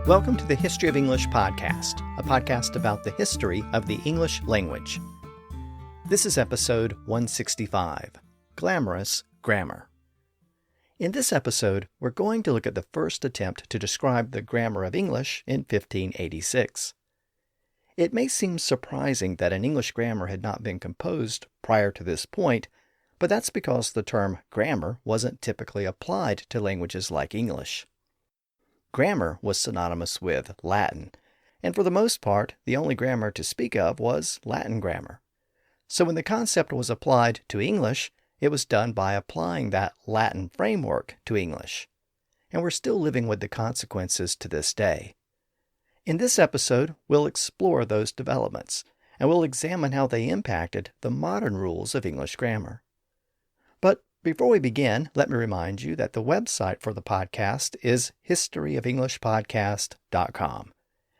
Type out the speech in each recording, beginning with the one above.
Welcome to the History of English podcast, a podcast about the history of the English language. This is episode 165, Glamorous Grammar. In this episode, we're going to look at the first attempt to describe the grammar of English in 1586. It may seem surprising that an English grammar had not been composed prior to this point, but that's because the term grammar wasn't typically applied to languages like English. Grammar was synonymous with Latin, and for the most part, the only grammar to speak of was Latin grammar. So when the concept was applied to English, it was done by applying that Latin framework to English. And we're still living with the consequences to this day. In this episode, we'll explore those developments, and we'll examine how they impacted the modern rules of English grammar. But before we begin, let me remind you that the website for the podcast is historyofenglishpodcast.com,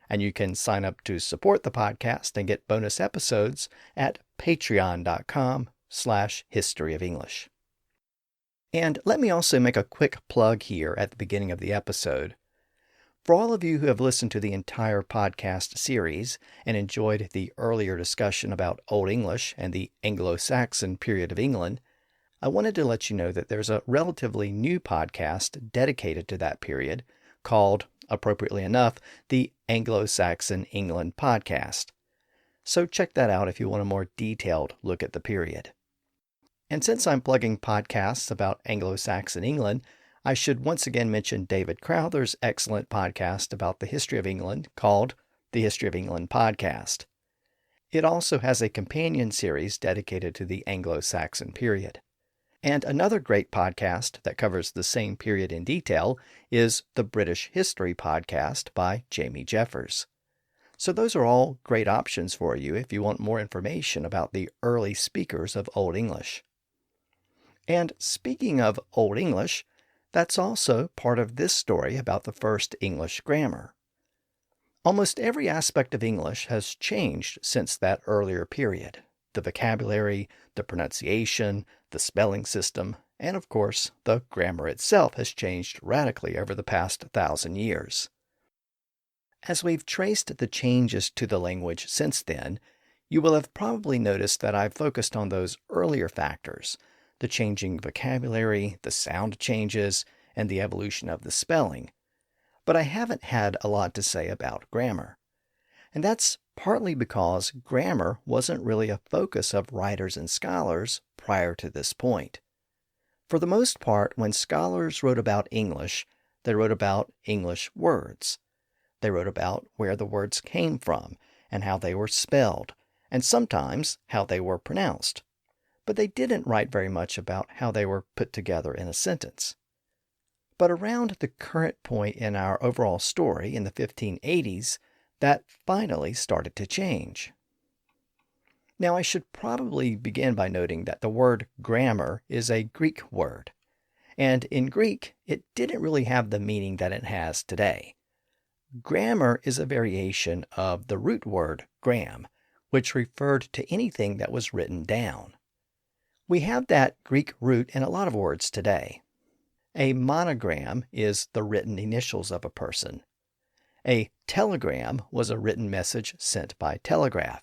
and you can sign up to support the podcast and get bonus episodes at patreon.com/historyofenglish. And let me also make a quick plug here at the beginning of the episode. For all of you who have listened to the entire podcast series and enjoyed the earlier discussion about Old English and the Anglo-Saxon period of England, I wanted to let you know that there's a relatively new podcast dedicated to that period called, appropriately enough, the Anglo-Saxon England podcast. So check that out if you want a more detailed look at the period. And since I'm plugging podcasts about Anglo-Saxon England, I should once again mention David Crowther's excellent podcast about the history of England called the History of England Podcast. It also has a companion series dedicated to the Anglo-Saxon period. And another great podcast that covers the same period in detail is the British History Podcast by Jamie Jeffers. So those are all great options for you if you want more information about the early speakers of Old English. And speaking of Old English, that's also part of this story about the first English grammar. Almost every aspect of English has changed since that earlier period. The vocabulary, the pronunciation, the spelling system, and of course, the grammar itself has changed radically over the past 1,000 years. As we've traced the changes to the language since then, you will have probably noticed that I've focused on those earlier factors, the changing vocabulary, the sound changes, and the evolution of the spelling. But I haven't had a lot to say about grammar. And that's partly because grammar wasn't really a focus of writers and scholars prior to this point. For the most part, when scholars wrote about English, they wrote about English words. They wrote about where the words came from and how they were spelled, and sometimes how they were pronounced. But they didn't write very much about how they were put together in a sentence. But around the current point in our overall story in the 1580s, that finally started to change. Now, I should probably begin by noting that the word grammar is a Greek word, and in Greek, it didn't really have the meaning that it has today. Grammar is a variation of the root word gram, which referred to anything that was written down. We have that Greek root in a lot of words today. A monogram is the written initials of a person. A telegram was a written message sent by telegraph.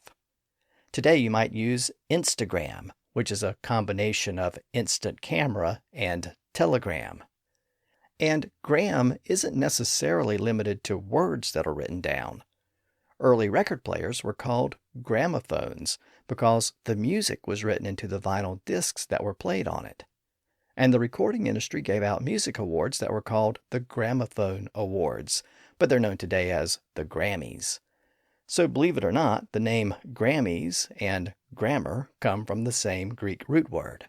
Today you might use Instagram, which is a combination of instant camera and telegram. And gram isn't necessarily limited to words that are written down. Early record players were called gramophones because the music was written into the vinyl discs that were played on it. And the recording industry gave out music awards that were called the Gramophone Awards, but they're known today as the Grammys. So believe it or not, the name Grammys and grammar come from the same Greek root word.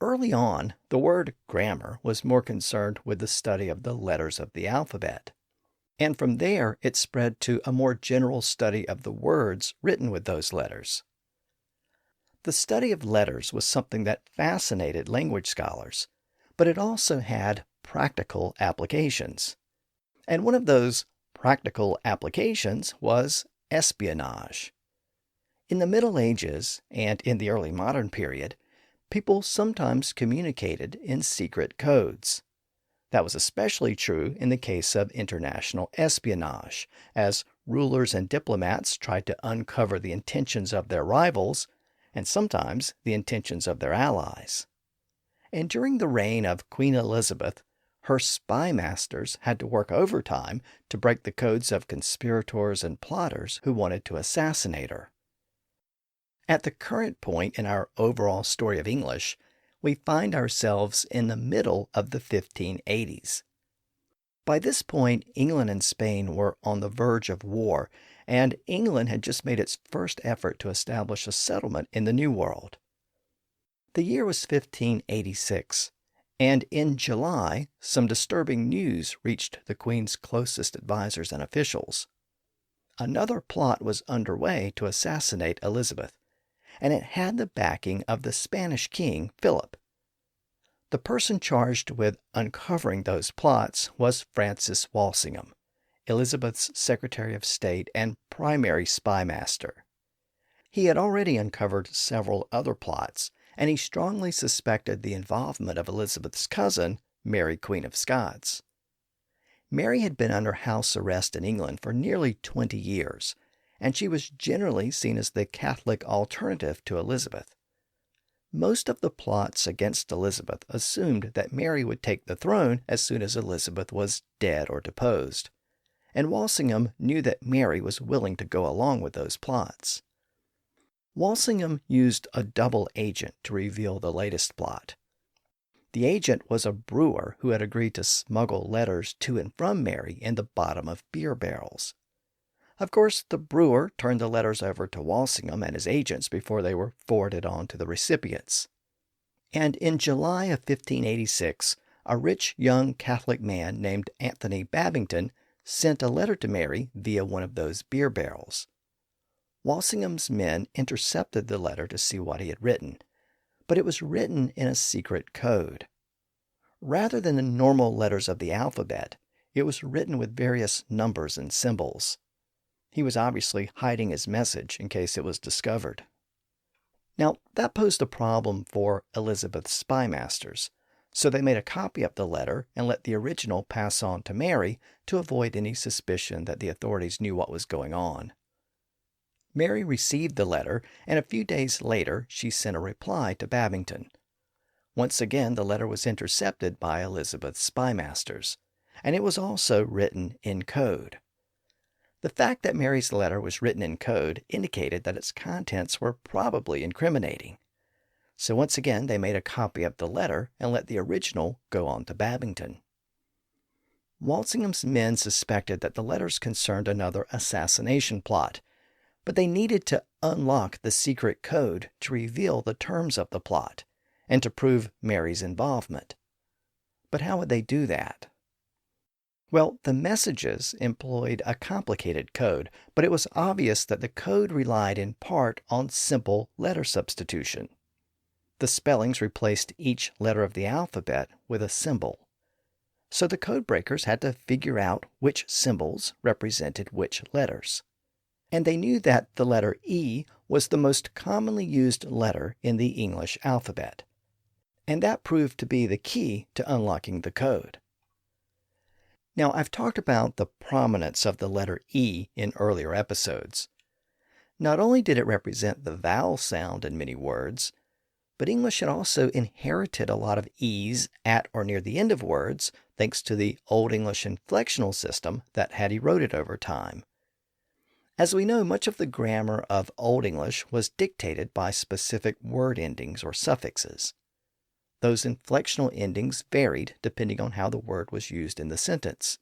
Early on, the word grammar was more concerned with the study of the letters of the alphabet. And from there, it spread to a more general study of the words written with those letters. The study of letters was something that fascinated language scholars, but it also had practical applications. And one of those practical applications was espionage. In the Middle Ages and in the early modern period, people sometimes communicated in secret codes. That was especially true in the case of international espionage, as rulers and diplomats tried to uncover the intentions of their rivals, and sometimes the intentions of their allies. And during the reign of Queen Elizabeth, her spy masters had to work overtime to break the codes of conspirators and plotters who wanted to assassinate her. At the current point in our overall story of English, we find ourselves in the middle of the 1580s. By this point, England and Spain were on the verge of war, and England had just made its first effort to establish a settlement in the New World. The year was 1586, and in July, some disturbing news reached the Queen's closest advisors and officials. Another plot was underway to assassinate Elizabeth, and it had the backing of the Spanish king, Philip. The person charged with uncovering those plots was Francis Walsingham, Elizabeth's Secretary of State and primary spy master. He had already uncovered several other plots, and he strongly suspected the involvement of Elizabeth's cousin, Mary, Queen of Scots. Mary had been under house arrest in England for nearly 20 years, and she was generally seen as the Catholic alternative to Elizabeth. Most of the plots against Elizabeth assumed that Mary would take the throne as soon as Elizabeth was dead or deposed, and Walsingham knew that Mary was willing to go along with those plots. Walsingham used a double agent to reveal the latest plot. The agent was a brewer who had agreed to smuggle letters to and from Mary in the bottom of beer barrels. Of course, the brewer turned the letters over to Walsingham and his agents before they were forwarded on to the recipients. And in July of 1586, a rich young Catholic man named Anthony Babington sent a letter to Mary via one of those beer barrels. Walsingham's men intercepted the letter to see what he had written, but it was written in a secret code. Rather than the normal letters of the alphabet, it was written with various numbers and symbols. He was obviously hiding his message in case it was discovered. Now, that posed a problem for Elizabeth's spy masters, so they made a copy of the letter and let the original pass on to Mary to avoid any suspicion that the authorities knew what was going on. Mary received the letter, and a few days later she sent a reply to Babington. Once again, the letter was intercepted by Elizabeth's spy masters, and it was also written in code. The fact that Mary's letter was written in code indicated that its contents were probably incriminating. So once again, they made a copy of the letter and let the original go on to Babington. Walsingham's men suspected that the letters concerned another assassination plot, but they needed to unlock the secret code to reveal the terms of the plot and to prove Mary's involvement. But how would they do that? Well, the messages employed a complicated code, but it was obvious that the code relied in part on simple letter substitution. The spellings replaced each letter of the alphabet with a symbol. So the codebreakers had to figure out which symbols represented which letters. And they knew that the letter E was the most commonly used letter in the English alphabet. And that proved to be the key to unlocking the code. Now, I've talked about the prominence of the letter E in earlier episodes. Not only did it represent the vowel sound in many words, but English had also inherited a lot of E's at or near the end of words thanks to the Old English inflectional system that had eroded over time. As we know, much of the grammar of Old English was dictated by specific word endings or suffixes. Those inflectional endings varied depending on how the word was used in the sentence.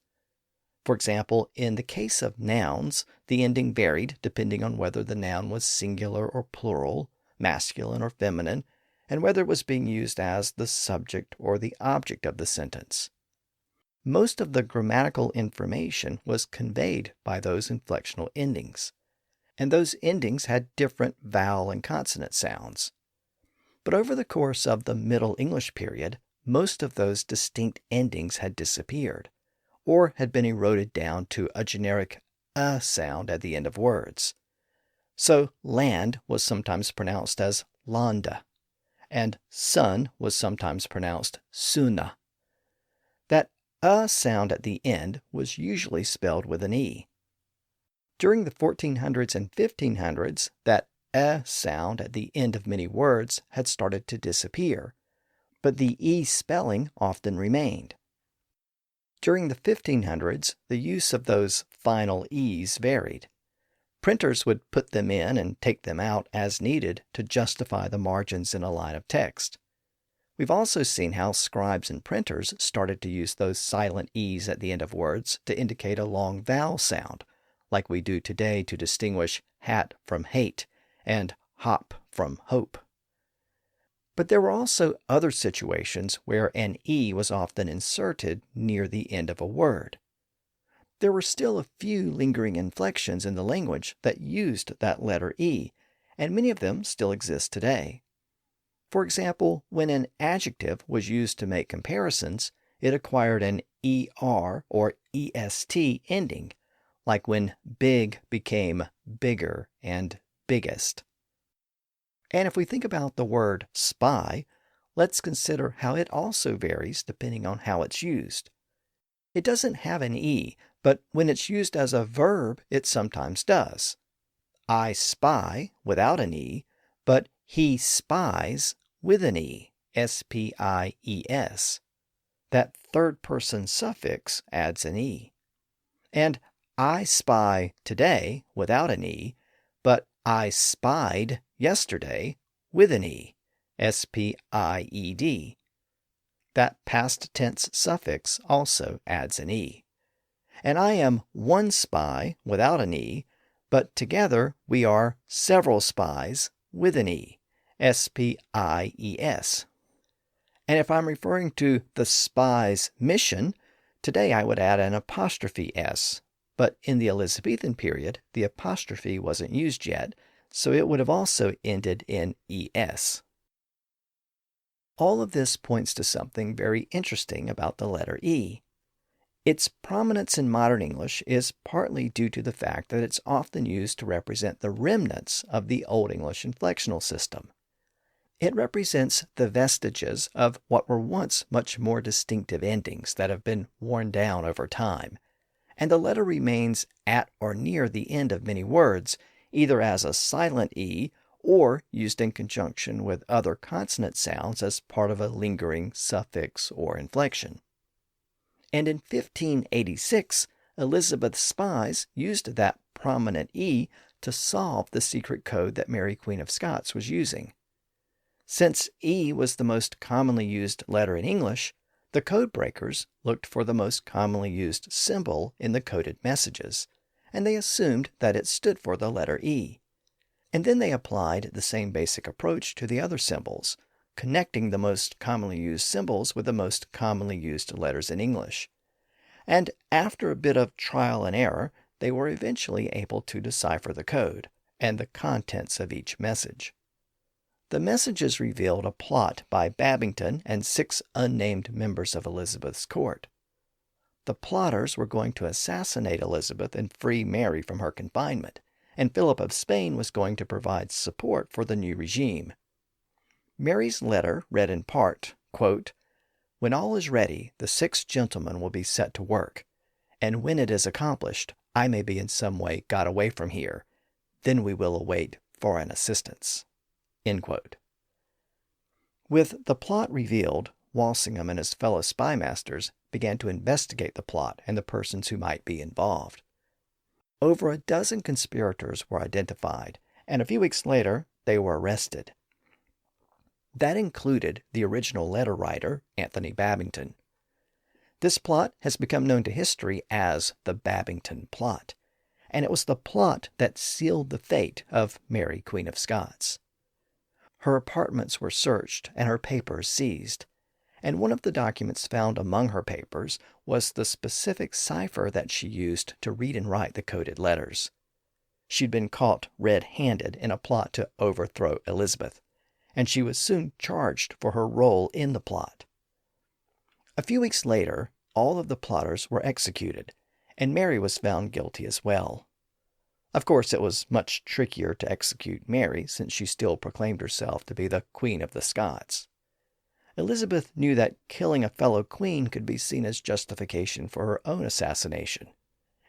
For example, in the case of nouns, the ending varied depending on whether the noun was singular or plural, masculine or feminine, and whether it was being used as the subject or the object of the sentence. Most of the grammatical information was conveyed by those inflectional endings, and those endings had different vowel and consonant sounds. But over the course of the Middle English period, most of those distinct endings had disappeared, or had been eroded down to a generic sound at the end of words. So land was sometimes pronounced as landa, and sun was sometimes pronounced suna. That A sound at the end was usually spelled with an E. During the 1400s and 1500s, that sound at the end of many words had started to disappear, but the E spelling often remained. During the 1500s, the use of those final E's varied. Printers would put them in and take them out as needed to justify the margins in a line of text. We've also seen how scribes and printers started to use those silent E's at the end of words to indicate a long vowel sound, like we do today to distinguish hat from hate and hop from hope. But there were also other situations where an E was often inserted near the end of a word. There were still a few lingering inflections in the language that used that letter E, and many of them still exist today. For example, when an adjective was used to make comparisons, it acquired an ER or EST ending, like when big became bigger and biggest. And if we think about the word spy, let's consider how it also varies depending on how it's used. It doesn't have an E, but when it's used as a verb, it sometimes does. I spy without an E, but he spies with an E, S-P-I-E-S. That third-person suffix adds an E. And I spy today without an E, but I spied yesterday with an E, S-P-I-E-D. That past tense suffix also adds an E. And I am one spy without an E, but together we are several spies with an E, S-P-I-E-S. And if I'm referring to the spy's mission, today I would add an apostrophe S. But in the Elizabethan period, the apostrophe wasn't used yet, so it would have also ended in ES. All of this points to something very interesting about the letter E. Its prominence in modern English is partly due to the fact that it's often used to represent the remnants of the Old English inflectional system. It represents the vestiges of what were once much more distinctive endings that have been worn down over time, and the letter remains at or near the end of many words, either as a silent E or used in conjunction with other consonant sounds as part of a lingering suffix or inflection. And in 1586, Elizabeth's spies used that prominent E to solve the secret code that Mary Queen of Scots was using. Since E was the most commonly used letter in English, the code breakers looked for the most commonly used symbol in the coded messages, and they assumed that it stood for the letter E. And then they applied the same basic approach to the other symbols, connecting the most commonly used symbols with the most commonly used letters in English. And after a bit of trial and error, they were eventually able to decipher the code and the contents of each message. The messages revealed a plot by Babington and 6 unnamed members of Elizabeth's court. The plotters were going to assassinate Elizabeth and free Mary from her confinement, and Philip of Spain was going to provide support for the new regime. Mary's letter read in part, quote, "When all is ready, the 6 gentlemen will be set to work, and when it is accomplished, I may be in some way got away from here. Then we will await foreign assistance." End quote. With the plot revealed, Walsingham and his fellow spymasters began to investigate the plot and the persons who might be involved. Over a dozen conspirators were identified, and a few weeks later, they were arrested. That included the original letter writer, Anthony Babington. This plot has become known to history as the Babington Plot, and it was the plot that sealed the fate of Mary, Queen of Scots. Her apartments were searched and her papers seized, and one of the documents found among her papers was the specific cipher that she used to read and write the coded letters. She'd been caught red-handed in a plot to overthrow Elizabeth, and she was soon charged for her role in the plot. A few weeks later, all of the plotters were executed, and Mary was found guilty as well. Of course, it was much trickier to execute Mary, since she still proclaimed herself to be the Queen of the Scots. Elizabeth knew that killing a fellow queen could be seen as justification for her own assassination,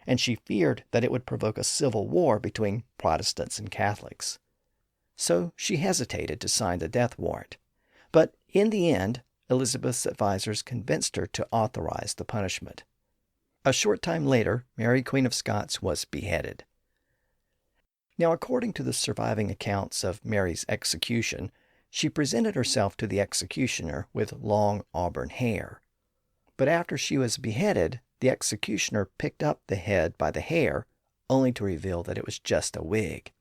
and she feared that it would provoke a civil war between Protestants and Catholics. So she hesitated to sign the death warrant. But in the end, Elizabeth's advisors convinced her to authorize the punishment. A short time later, Mary, Queen of Scots, was beheaded. Now, according to the surviving accounts of Mary's execution, she presented herself to the executioner with long auburn hair. But after she was beheaded, the executioner picked up the head by the hair, only to reveal that it was just a wig.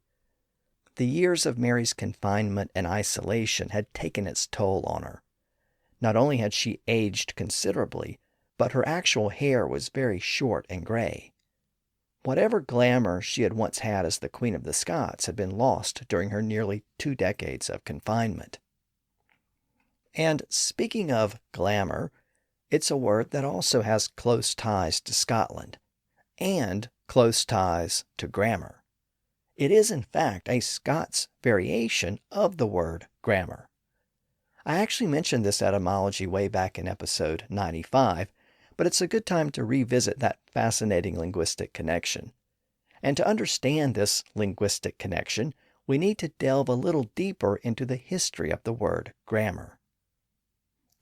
The years of Mary's confinement and isolation had taken its toll on her. Not only had she aged considerably, but her actual hair was very short and gray. Whatever glamour she had once had as the Queen of the Scots had been lost during her nearly 2 decades of confinement. And speaking of glamour, it's a word that also has close ties to Scotland and close ties to grammar. It is, in fact, a Scots variation of the word grammar. I actually mentioned this etymology way back in episode 95, but it's a good time to revisit that fascinating linguistic connection. And to understand this linguistic connection, we need to delve a little deeper into the history of the word grammar.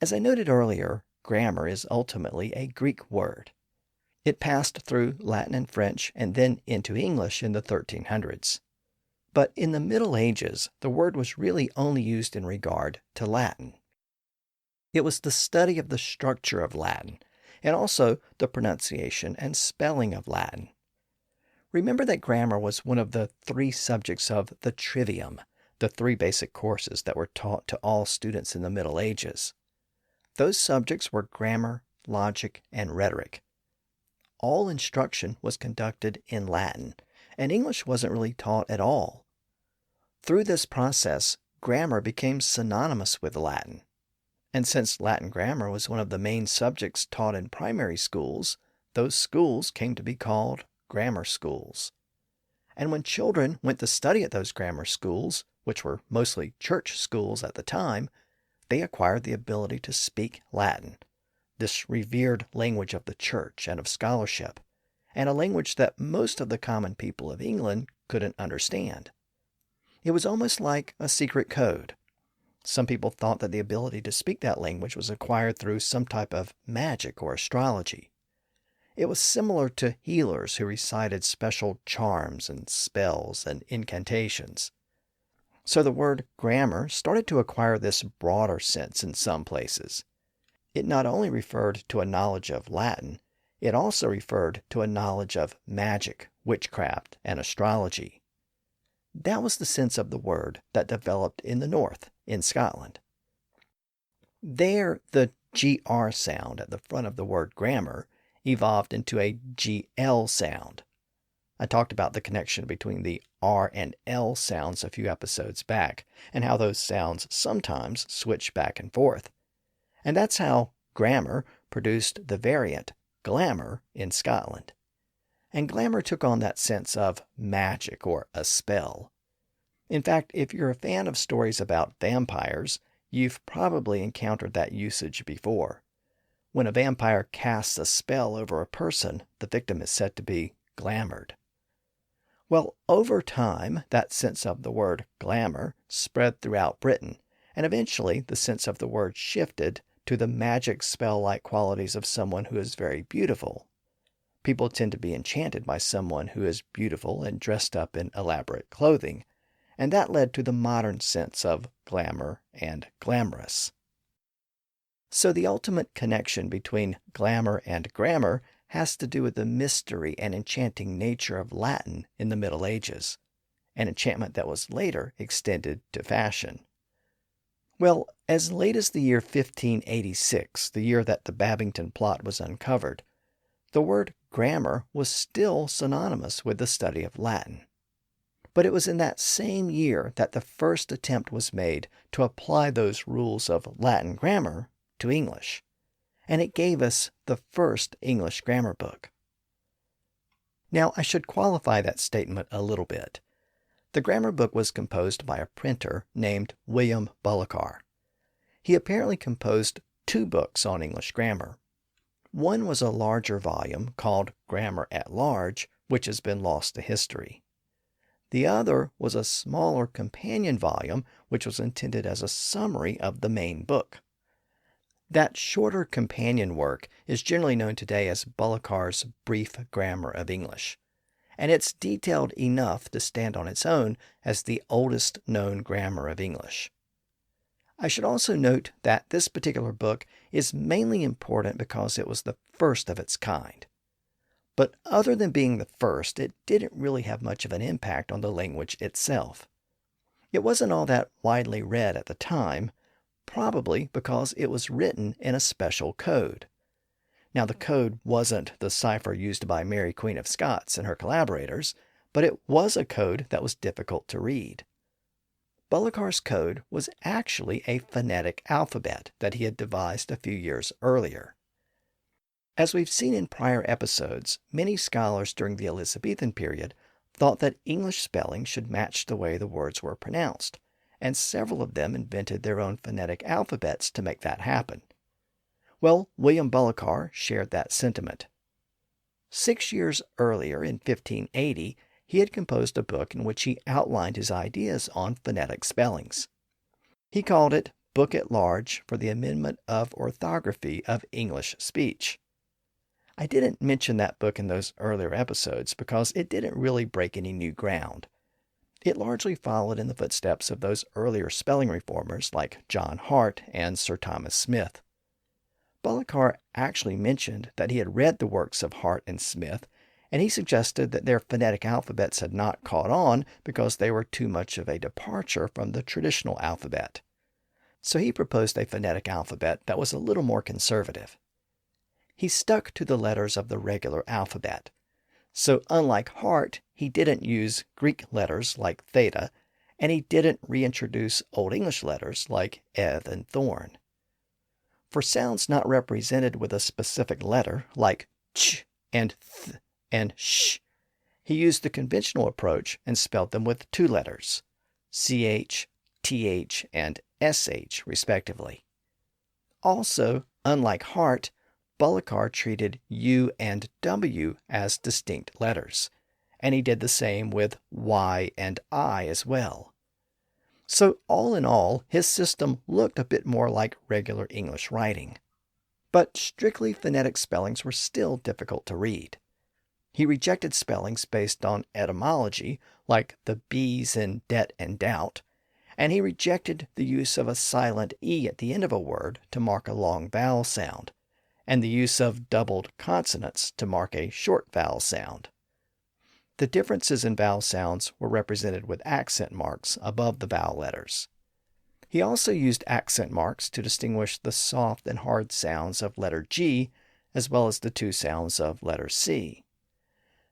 As I noted earlier, grammar is ultimately a Greek word. It passed through Latin and French and then into English in the 1300s. But in the Middle Ages, the word was really only used in regard to Latin. It was the study of the structure of Latin, and also the pronunciation and spelling of Latin. Remember that grammar was one of the 3 subjects of the trivium, the 3 basic courses that were taught to all students in the Middle Ages. Those subjects were grammar, logic, and rhetoric. All instruction was conducted in Latin, and English wasn't really taught at all. Through this process, grammar became synonymous with Latin. And since Latin grammar was one of the main subjects taught in primary schools, those schools came to be called grammar schools. And when children went to study at those grammar schools, which were mostly church schools at the time, they acquired the ability to speak Latin, this revered language of the church and of scholarship, and a language that most of the common people of England couldn't understand. It was almost like a secret code. Some people thought that the ability to speak that language was acquired through some type of magic or astrology. It was similar to healers who recited special charms and spells and incantations. So the word grammar started to acquire this broader sense in some places. It not only referred to a knowledge of Latin, it also referred to a knowledge of magic, witchcraft, and astrology. That was the sense of the word that developed in the north, in Scotland. There, the GR sound at the front of the word grammar evolved into a GL sound. I talked about the connection between the R and L sounds a few episodes back, and how those sounds sometimes switch back and forth. And that's how grammar produced the variant glamour in Scotland. And glamour took on that sense of magic or a spell. In fact, if you're a fan of stories about vampires, you've probably encountered that usage before. When a vampire casts a spell over a person, the victim is said to be glamoured. Well, over time, that sense of the word glamour spread throughout Britain, and eventually the sense of the word shifted to the magic spell-like qualities of someone who is very beautiful. People tend to be enchanted by someone who is beautiful and dressed up in elaborate clothing, and that led to the modern sense of glamour and glamorous. So the ultimate connection between glamour and grammar has to do with the mystery and enchanting nature of Latin in the Middle Ages, an enchantment that was later extended to fashion. Well, as late as the year 1586, the year that the Babington plot was uncovered, the word grammar was still synonymous with the study of Latin. But it was in that same year that the first attempt was made to apply those rules of Latin grammar to English, and it gave us the first English grammar book. Now, I should qualify that statement a little bit. The grammar book was composed by a printer named William Bullokar. he apparently composed 2 books on English grammar. One was a larger volume called Grammar at Large, which has been lost to history. The other was a smaller companion volume, which was intended as a summary of the main book. That shorter companion work is generally known today as Bullokar's Brief Grammar of English, and it's detailed enough to stand on its own as the oldest known grammar of English. I should also note that this particular book is mainly important because it was the first of its kind. But other than being the first, it didn't really have much of an impact on the language itself. It wasn't all that widely read at the time, probably because it was written in a special code. Now, the code wasn't the cipher used by Mary Queen of Scots and her collaborators, but it was a code that was difficult to read. Bullokar's code was actually a phonetic alphabet that he had devised a few years earlier. As we've seen in prior episodes, many scholars during the Elizabethan period thought that English spelling should match the way the words were pronounced, and several of them invented their own phonetic alphabets to make that happen. Well, William Bullokar shared that sentiment. 6 years earlier, in 1580, he had composed a book in which he outlined his ideas on phonetic spellings. He called it Book at Large for the Amendment of Orthography of English Speech. I didn't mention that book in those earlier episodes because it didn't really break any new ground. It largely followed in the footsteps of those earlier spelling reformers like John Hart and Sir Thomas Smith. Bullokar actually mentioned that he had read the works of Hart and Smith, and he suggested that their phonetic alphabets had not caught on because they were too much of a departure from the traditional alphabet. So he proposed a phonetic alphabet that was a little more conservative. He stuck to the letters of the regular alphabet. So unlike Hart, he didn't use Greek letters like theta, and he didn't reintroduce Old English letters like eth and thorn. For sounds not represented with a specific letter, like ch and th and sh, he used the conventional approach and spelled them with 2 letters, ch, th, and sh, respectively. Also, unlike Hart, Bullokar treated U and W as distinct letters, and he did the same with Y and I as well. So all in all, his system looked a bit more like regular English writing. But strictly phonetic spellings were still difficult to read. He rejected spellings based on etymology, like the B's in debt and doubt, and he rejected the use of a silent E at the end of a word to mark a long vowel sound, and the use of doubled consonants to mark a short vowel sound. The differences in vowel sounds were represented with accent marks above the vowel letters. He also used accent marks to distinguish the soft and hard sounds of letter G, as well as the 2 sounds of letter C.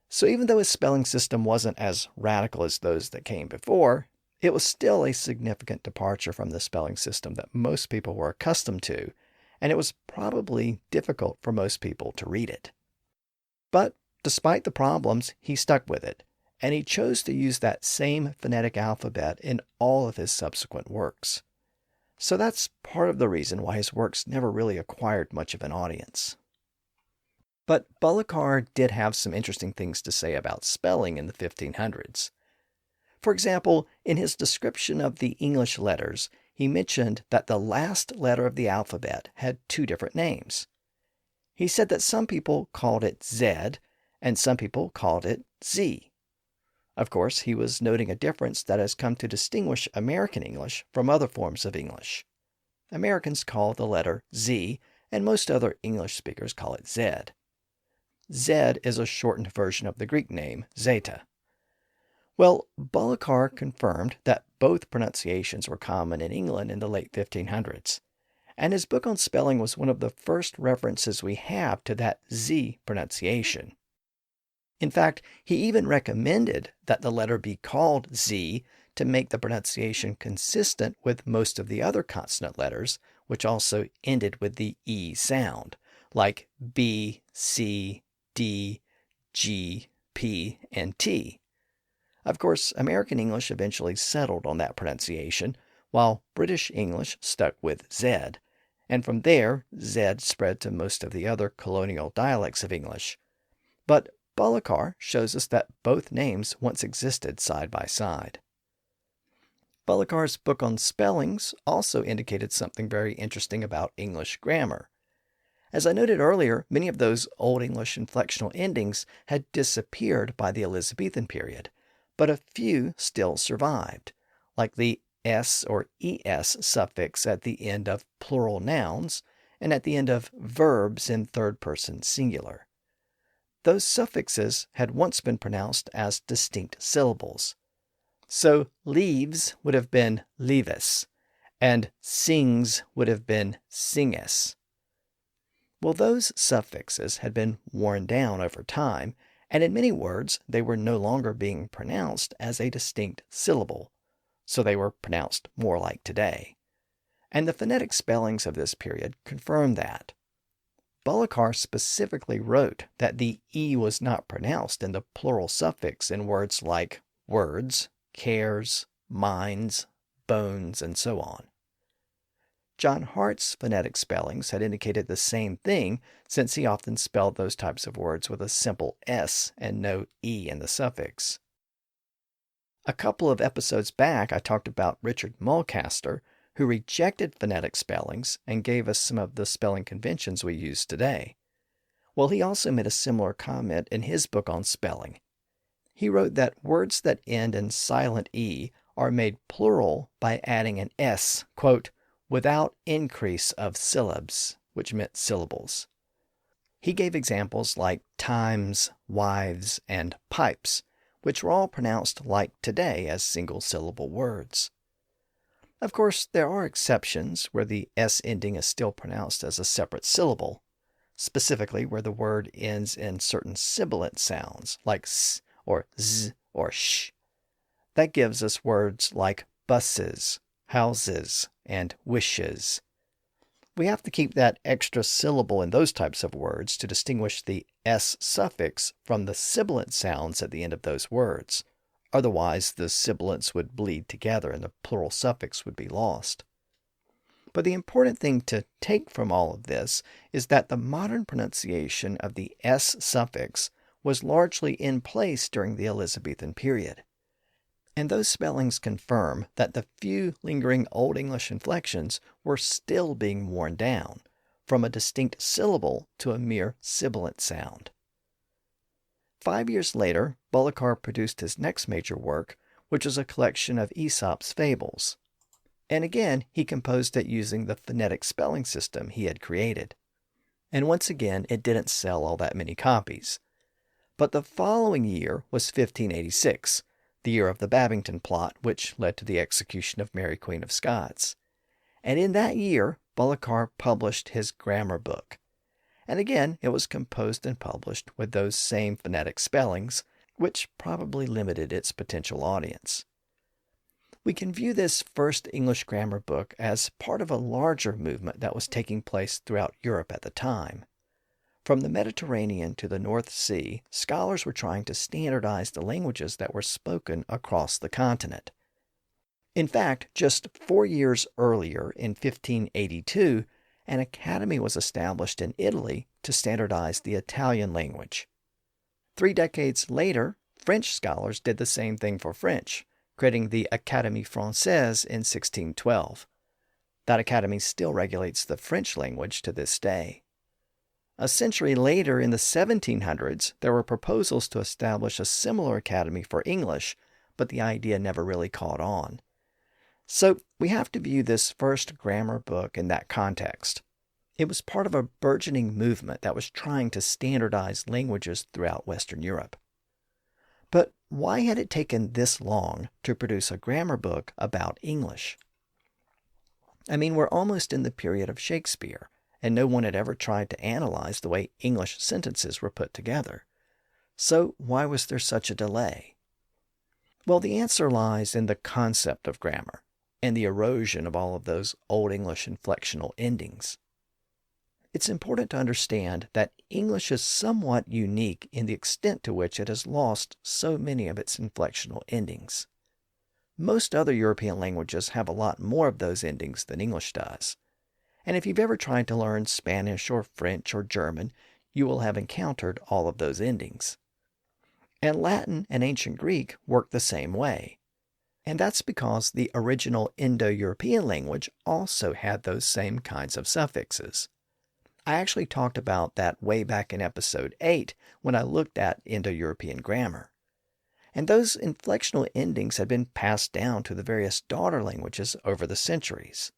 So even though his spelling system wasn't as radical as those that came before, it was still a significant departure from the spelling system that most people were accustomed to, and it was probably difficult for most people to read it. But despite the problems, he stuck with it, and he chose to use that same phonetic alphabet in all of his subsequent works. So that's part of the reason why his works never really acquired much of an audience. But Bullokar did have some interesting things to say about spelling in the 1500s. For example, in his description of the English letters, he mentioned that the last letter of the alphabet had 2 different names. He said that some people called it Z and some people called it Z. Of course, he was noting a difference that has come to distinguish American English from other forms of English. Americans call the letter Z, and most other English speakers call it Z. Z is a shortened version of the Greek name Zeta. Well, Bullokar confirmed that both pronunciations were common in England in the late 1500s, and his book on spelling was one of the first references we have to that Z pronunciation. In fact, he even recommended that the letter be called Z to make the pronunciation consistent with most of the other consonant letters, which also ended with the E sound, like B, C, D, G, P, and T. Of course, American English eventually settled on that pronunciation, while British English stuck with Z, and from there, Z spread to most of the other colonial dialects of English. But Bullokar shows us that both names once existed side by side. Bullokar's book on spellings also indicated something very interesting about English grammar. As I noted earlier, many of those Old English inflectional endings had disappeared by the Elizabethan period, but a few still survived, like the s or es suffix at the end of plural nouns and at the end of verbs in third-person singular. Those suffixes had once been pronounced as distinct syllables. So leaves would have been leavis, and sings would have been singes. Well, those suffixes had been worn down over time, and in many words they were no longer being pronounced as a distinct syllable, so they were pronounced more like today. And the phonetic spellings of this period confirm that. Bullokar specifically wrote that the E was not pronounced in the plural suffix in words like words, cares, minds, bones, and so on. John Hart's phonetic spellings had indicated the same thing, since he often spelled those types of words with a simple S and no E in the suffix. A couple of episodes back, I talked about Richard Mulcaster, who rejected phonetic spellings and gave us some of the spelling conventions we use today. Well, he also made a similar comment in his book on spelling. He wrote that words that end in silent E are made plural by adding an S, quote, without increase of syllabes, which meant syllables. He gave examples like times, wives, and pipes, which were all pronounced like today as single-syllable words. Of course, there are exceptions where the S ending is still pronounced as a separate syllable, specifically where the word ends in certain sibilant sounds like S or Z or Sh. That gives us words like buses, houses, and wishes. We have to keep that extra syllable in those types of words to distinguish the S suffix from the sibilant sounds at the end of those words. Otherwise, the sibilants would bleed together and the plural suffix would be lost. But the important thing to take from all of this is that the modern pronunciation of the S suffix was largely in place during the Elizabethan period. And those spellings confirm that the few lingering Old English inflections were still being worn down, from a distinct syllable to a mere sibilant sound. 5 years later, Bullokar produced his next major work, which was a collection of Aesop's fables. And again, he composed it using the phonetic spelling system he had created. And once again, it didn't sell all that many copies. But the following year was 1586, the year of the Babington Plot, which led to the execution of Mary Queen of Scots. And in that year, Bullokar published his grammar book. And again, it was composed and published with those same phonetic spellings, which probably limited its potential audience. We can view this first English grammar book as part of a larger movement that was taking place throughout Europe at the time. From the Mediterranean to the North Sea, scholars were trying to standardize the languages that were spoken across the continent. In fact, just 4 years earlier, in 1582, an academy was established in Italy to standardize the Italian language. 3 decades later, French scholars did the same thing for French, creating the Académie Française in 1612. That academy still regulates the French language to this day. A century later, in the 1700s, there were proposals to establish a similar academy for English, but the idea never really caught on. So we have to view this first grammar book in that context. It was part of a burgeoning movement that was trying to standardize languages throughout Western Europe. But why had it taken this long to produce a grammar book about English? I mean, we're almost in the period of Shakespeare, and no one had ever tried to analyze the way English sentences were put together. So why was there such a delay? Well, the answer lies in the concept of grammar and the erosion of all of those Old English inflectional endings. It's important to understand that English is somewhat unique in the extent to which it has lost so many of its inflectional endings. most other European languages have a lot more of those endings than English does. And if you've ever tried to learn Spanish or French or German, you will have encountered all of those endings. And Latin and ancient Greek work the same way. And that's because the original Indo-European language also had those same kinds of suffixes. I actually talked about that way back in episode 8 when I looked at Indo-European grammar. And those inflectional endings had been passed down to the various daughter languages over the centuries.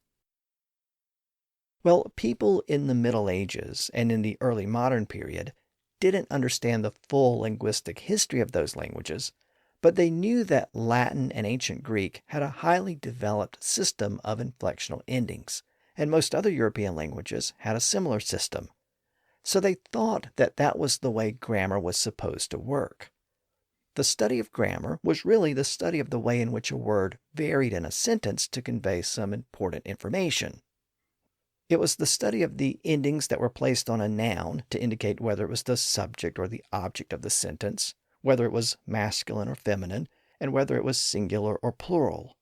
Well, people in the Middle Ages and in the early modern period didn't understand the full linguistic history of those languages, but they knew that Latin and ancient Greek had a highly developed system of inflectional endings, and most other European languages had a similar system. So they thought that that was the way grammar was supposed to work. The study of grammar was really the study of the way in which a word varied in a sentence to convey some important information. It was the study of the endings that were placed on a noun to indicate whether it was the subject or the object of the sentence, whether it was masculine or feminine, and whether it was singular or plural.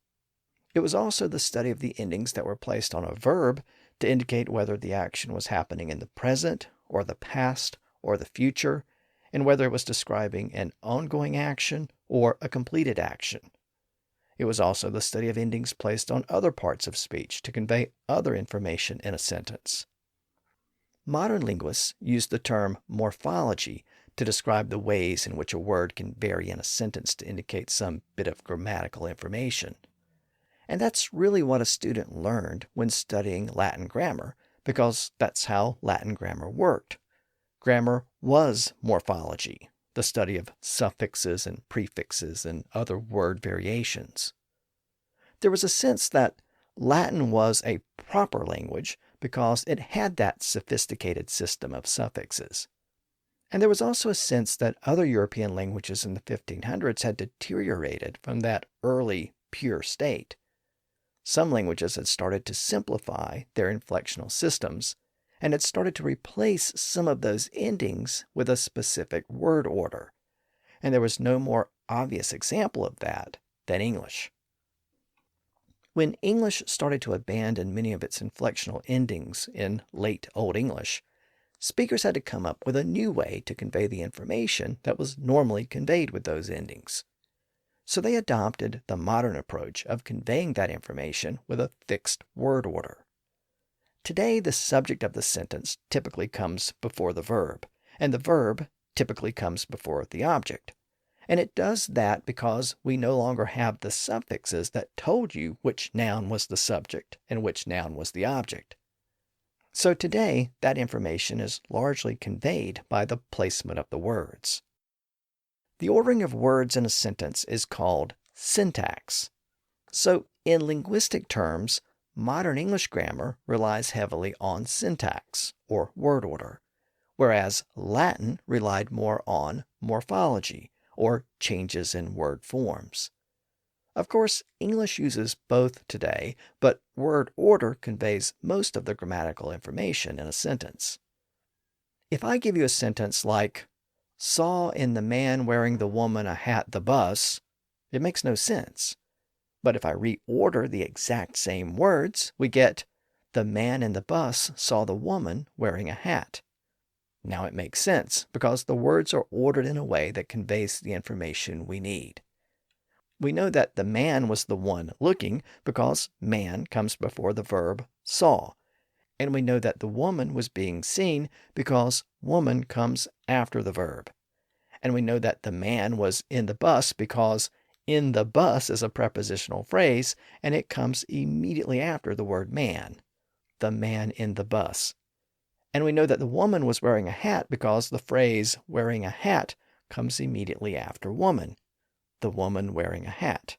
It was also the study of the endings that were placed on a verb to indicate whether the action was happening in the present or the past or the future, and whether it was describing an ongoing action or a completed action. It was also the study of endings placed on other parts of speech to convey other information in a sentence. Modern linguists use the term morphology to describe the ways in which a word can vary in a sentence to indicate some bit of grammatical information. And that's really what a student learned when studying Latin grammar, because that's how Latin grammar worked. Grammar was morphology, the study of suffixes and prefixes and other word variations. There was a sense that Latin was a proper language because it had that sophisticated system of suffixes. And there was also a sense that other European languages in the 1500s had deteriorated from that early, pure state. Some languages had started to simplify their inflectional systems and had started to replace some of those endings with a specific word order. And there was no more obvious example of that than English. When English started to abandon many of its inflectional endings in late Old English, speakers had to come up with a new way to convey the information that was normally conveyed with those endings. So they adopted the modern approach of conveying that information with a fixed word order. Today, the subject of the sentence typically comes before the verb, and the verb typically comes before the object. And it does that because we no longer have the suffixes that told you which noun was the subject and which noun was the object. So today, that information is largely conveyed by the placement of the words. The ordering of words in a sentence is called syntax. So in linguistic terms, modern English grammar relies heavily on syntax, or word order, whereas Latin relied more on morphology, or changes in word forms. Of course, English uses both today, but word order conveys most of the grammatical information in a sentence. If I give you a sentence like, saw in the man wearing the woman a hat the bus, it makes no sense. But if I reorder the exact same words, we get, the man in the bus saw the woman wearing a hat. Now it makes sense, because the words are ordered in a way that conveys the information we need. We know that the man was the one looking because man comes before the verb saw. And we know that the woman was being seen because woman comes after the verb. And we know that the man was in the bus because in the bus is a prepositional phrase and it comes immediately after the word man. The man in the bus. And we know that the woman was wearing a hat because the phrase wearing a hat comes immediately after woman. The woman wearing a hat.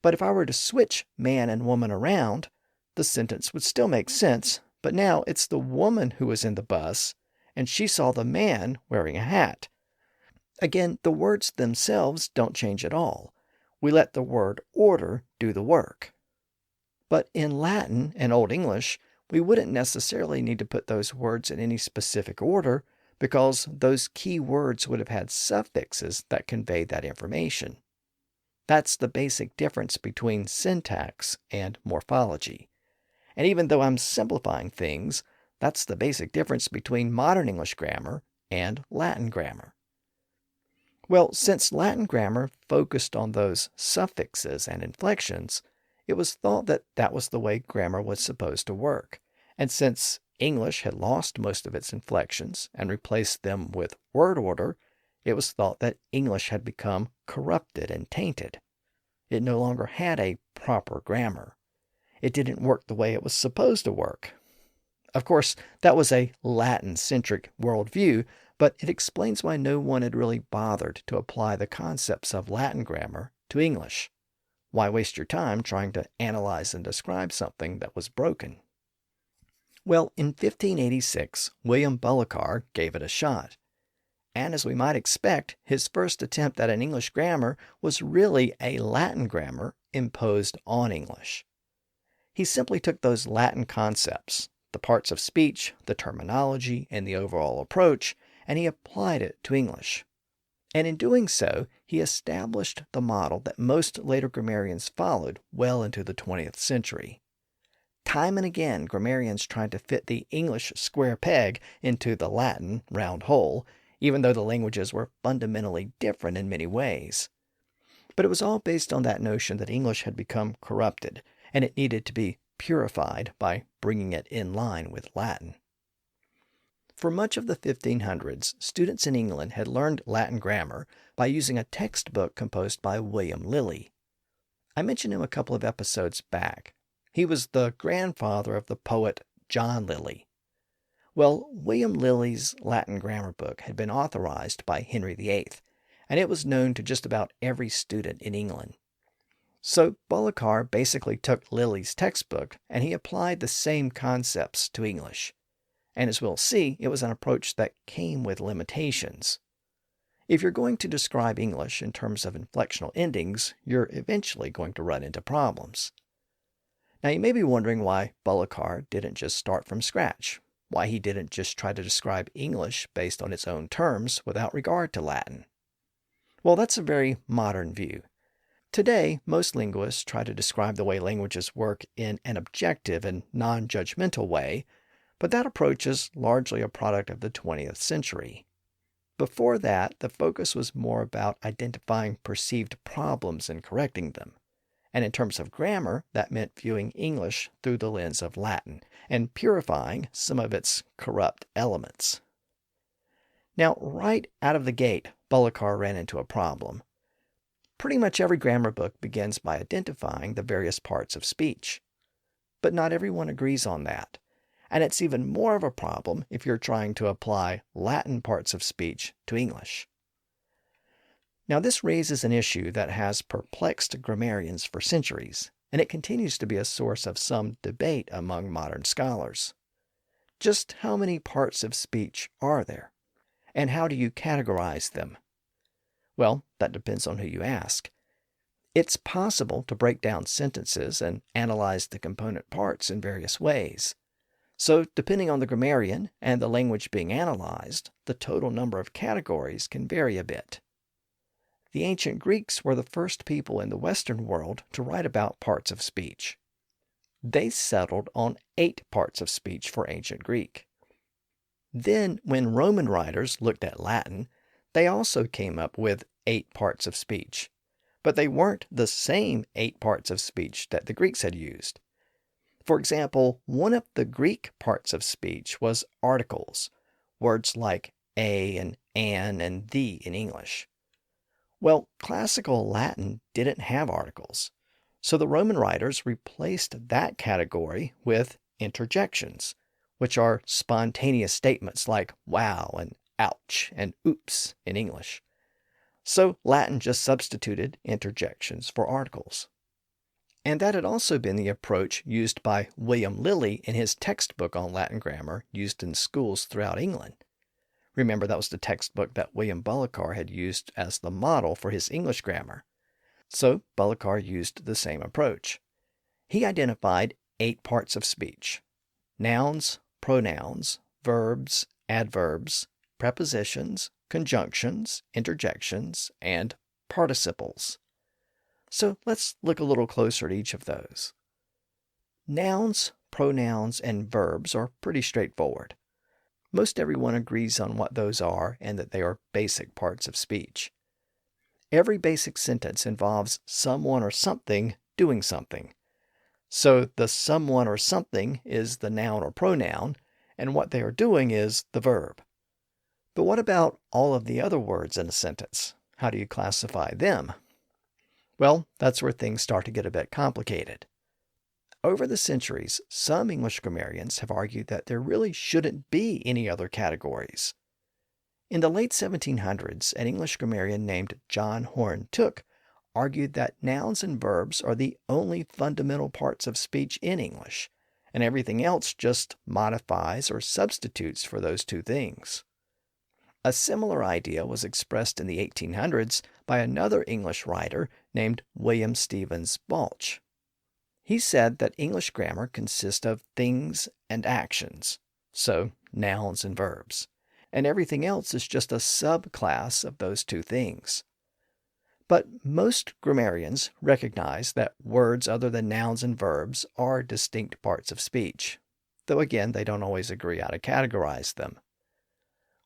But if I were to switch man and woman around, the sentence would still make sense, but now it's the woman who was in the bus, and she saw the man wearing a hat. Again, the words themselves don't change at all. We let the word order do the work. But in Latin and Old English, we wouldn't necessarily need to put those words in any specific order, because those key words would have had suffixes that conveyed that information. That's the basic difference between syntax and morphology. And even though I'm simplifying things, that's the basic difference between modern English grammar and Latin grammar. Well, since Latin grammar focused on those suffixes and inflections, it was thought that that was the way grammar was supposed to work. And since English had lost most of its inflections and replaced them with word order, it was thought that English had become corrupted and tainted. It no longer had a proper grammar. It didn't work the way it was supposed to work. Of course, that was a Latin-centric worldview, but it explains why no one had really bothered to apply the concepts of Latin grammar to English. Why waste your time trying to analyze and describe something that was broken? Well, in 1586, William Bullokar gave it a shot. And as we might expect, his first attempt at an English grammar was really a Latin grammar imposed on English. He simply took those Latin concepts, the parts of speech, the terminology, and the overall approach, and he applied it to English. And in doing so, he established the model that most later grammarians followed well into the 20th century. Time and again, grammarians tried to fit the English square peg into the Latin round hole, even though the languages were fundamentally different in many ways. But it was all based on that notion that English had become corrupted, and it needed to be purified by bringing it in line with Latin. For much of the 1500s, students in England had learned Latin grammar by using a textbook composed by William Lilly. I mentioned him a couple of episodes back. He was the grandfather of the poet John Lilly. Well, William Lilly's Latin grammar book had been authorized by Henry VIII, and it was known to just about every student in England. So Bullokar basically took Lilly's textbook and he applied the same concepts to English. And as we'll see, it was an approach that came with limitations. If you're going to describe English in terms of inflectional endings, you're eventually going to run into problems. Now you may be wondering why Bullokar didn't just start from scratch, why he didn't just try to describe English based on its own terms without regard to Latin. Well, that's a very modern view. Today, most linguists try to describe the way languages work in an objective and non-judgmental way, but that approach is largely a product of the 20th century. Before that, the focus was more about identifying perceived problems and correcting them. And in terms of grammar, that meant viewing English through the lens of Latin and purifying some of its corrupt elements. Now, right out of the gate, Bullokar ran into a problem. Pretty much every grammar book begins by identifying the various parts of speech. But not everyone agrees on that. And it's even more of a problem if you're trying to apply Latin parts of speech to English. Now, this raises an issue that has perplexed grammarians for centuries, and it continues to be a source of some debate among modern scholars. Just how many parts of speech are there? And how do you categorize them? Well, that depends on who you ask. It's possible to break down sentences and analyze the component parts in various ways. So, depending on the grammarian and the language being analyzed, the total number of categories can vary a bit. The ancient Greeks were the first people in the Western world to write about parts of speech. They settled on 8 parts of speech for ancient Greek. Then, when Roman writers looked at Latin, they also came up with 8 parts of speech. But they weren't the same 8 parts of speech that the Greeks had used. For example, one of the Greek parts of speech was articles, words like a and an and the in English. Well, classical Latin didn't have articles, so the Roman writers replaced that category with interjections, which are spontaneous statements like wow and ouch and oops in English. So Latin just substituted interjections for articles. And that had also been the approach used by William Lilly in his textbook on Latin grammar used in schools throughout England. Remember, that was the textbook that William Bullokar had used as the model for his English grammar. So Bullokar used the same approach. He identified 8 parts of speech: nouns, pronouns, verbs, adverbs, prepositions, conjunctions, interjections, and participles. So let's look a little closer at each of those. Nouns, pronouns, and verbs are pretty straightforward. Most everyone agrees on what those are and that they are basic parts of speech. Every basic sentence involves someone or something doing something. So the someone or something is the noun or pronoun, and what they are doing is the verb. But what about all of the other words in a sentence? How do you classify them? Well, that's where things start to get a bit complicated. Over the centuries, some English grammarians have argued that there really shouldn't be any other categories. In the late 1700s, an English grammarian named John Horne Tooke argued that nouns and verbs are the only fundamental parts of speech in English, and everything else just modifies or substitutes for those two things. A similar idea was expressed in the 1800s by another English writer named William Stevens Balch. He said that English grammar consists of things and actions, so nouns and verbs, and everything else is just a subclass of those two things. But most grammarians recognize that words other than nouns and verbs are distinct parts of speech, though again they don't always agree how to categorize them.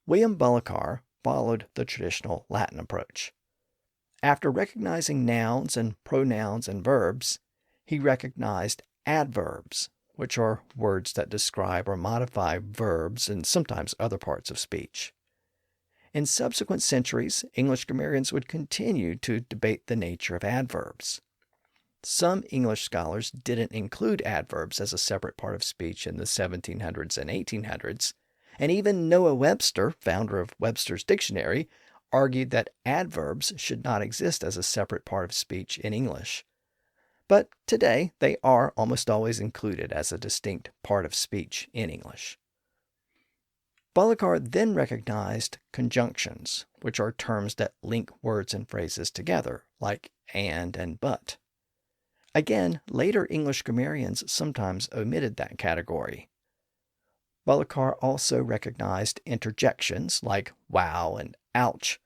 William Bullokar followed the traditional Latin approach. After recognizing nouns and pronouns and verbs, he recognized adverbs, which are words that describe or modify verbs and sometimes other parts of speech. In subsequent centuries, English grammarians would continue to debate the nature of adverbs. Some English scholars didn't include adverbs as a separate part of speech in the 1700s and 1800s, and even Noah Webster, founder of Webster's Dictionary, argued that adverbs should not exist as a separate part of speech in English. But today, they are almost always included as a distinct part of speech in English. Bullokar then recognized conjunctions, which are terms that link words and phrases together, like and but. Again, later English grammarians sometimes omitted that category. Bullokar also recognized interjections like wow and ouch,